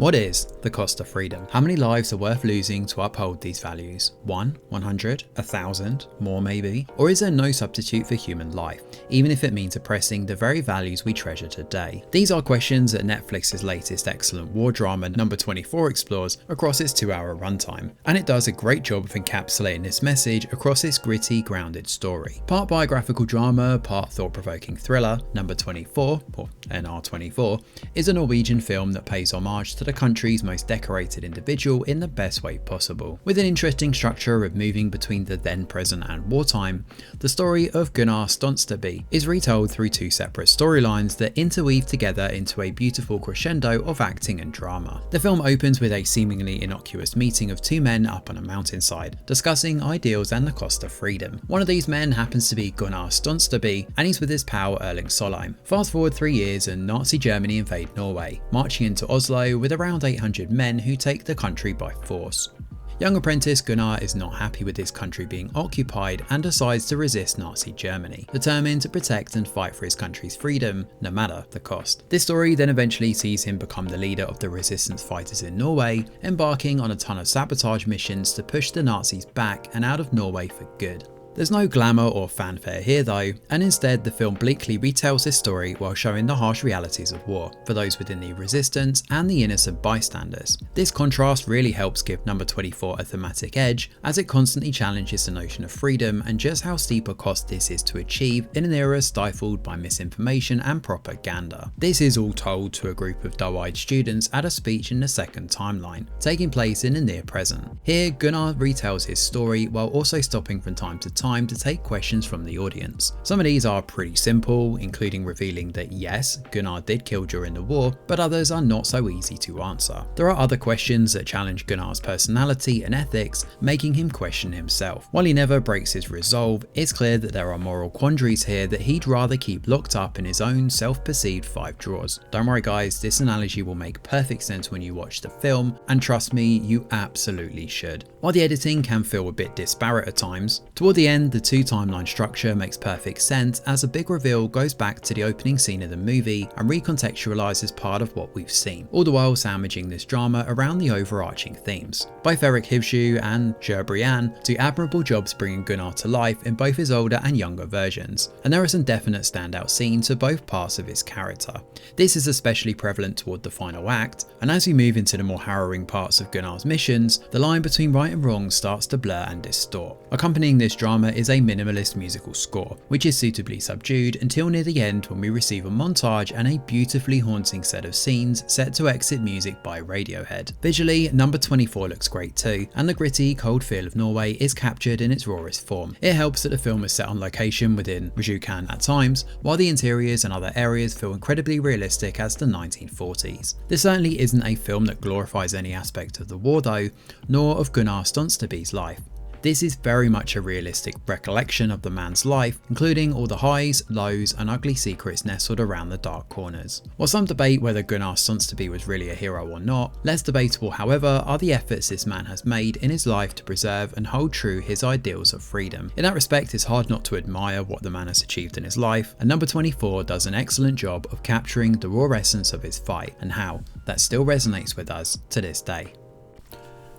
What is the cost of freedom? How many lives are worth losing to uphold these values? 1, 100, 1,000, more maybe? Or is there no substitute for human life, even if it means oppressing the very values we treasure today? These are questions that Netflix's latest excellent war drama number 24 explores across its 2-hour runtime, and it does a great job of encapsulating this message across its gritty, grounded story. Part biographical drama, part thought-provoking thriller, number 24, or NR24, is a Norwegian film that pays homage to the country's most decorated individual in the best way possible. With an interesting structure of moving between the then, present and wartime, the story of Gunnar Sønsteby is retold through 2 separate storylines that interweave together into a beautiful crescendo of acting and drama. The film opens with a seemingly innocuous meeting of 2 men up on a mountainside, discussing ideals and the cost of freedom. One of these men happens to be Gunnar Sønsteby, and he's with his pal Erling Solheim. Fast forward 3 years and Nazi Germany invade Norway, marching into Oslo with around 800 men who take the country by force. Young apprentice Gunnar is not happy with his country being occupied and decides to resist Nazi Germany, determined to protect and fight for his country's freedom, no matter the cost. This story then eventually sees him become the leader of the resistance fighters in Norway, embarking on a ton of sabotage missions to push the Nazis back and out of Norway for good. There's no glamour or fanfare here though, and instead the film bleakly retells this story while showing the harsh realities of war, for those within the resistance and the innocent bystanders. This contrast really helps give number 24 a thematic edge, as it constantly challenges the notion of freedom and just how steep a cost this is to achieve in an era stifled by misinformation and propaganda. This is all told to a group of doe-eyed students at a speech in the second timeline, taking place in the near present. Here Gunnar retells his story while also stopping from time to take questions from the audience. Some of these are pretty simple, including revealing that yes, Gunnar did kill during the war, but others are not so easy to answer. There are other questions that challenge Gunnar's personality and ethics, making him question himself. While he never breaks his resolve, it's clear that there are moral quandaries here that he'd rather keep locked up in his own self-perceived 5 drawers. Don't worry guys, this analogy will make perfect sense when you watch the film, and trust me, you absolutely should. While the editing can feel a bit disparate at times, toward the end the 2 timeline structure makes perfect sense, as a big reveal goes back to the opening scene of the movie and recontextualizes part of what we've seen, all the while sandwiching this drama around the overarching themes. Both Erik Hivju and Brian do admirable jobs bringing Gunnar to life in both his older and younger versions, and there are some definite standout scenes for both parts of his character. This is especially prevalent toward the final act, and as we move into the more harrowing parts of Gunnar's missions, the line between right and wrong starts to blur and distort. Accompanying this drama is a minimalist musical score, which is suitably subdued until near the end when we receive a montage and a beautifully haunting set of scenes set to exit music by Radiohead. Visually, number 24 looks great too, and the gritty, cold feel of Norway is captured in its rawest form. It helps that the film is set on location within Rjukan at times, while the interiors and other areas feel incredibly realistic as the 1940s. This certainly isn't a film that glorifies any aspect of the war though, nor of Gunnar Sønsteby's life. This is very much a realistic recollection of the man's life, including all the highs, lows and ugly secrets nestled around the dark corners. While some debate whether Gunnar Sønsteby was really a hero or not, less debatable however are the efforts this man has made in his life to preserve and hold true his ideals of freedom. In that respect, it's hard not to admire what the man has achieved in his life, and number 24 does an excellent job of capturing the raw essence of his fight and how that still resonates with us to this day.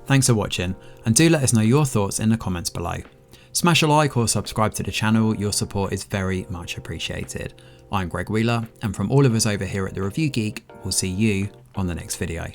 Thanks for watching, and do let us know your thoughts in the comments below. Smash a like or subscribe to the channel, your support is very much appreciated. I'm Greg Wheeler, and from all of us over here at The Review Geek, we'll see you on the next video.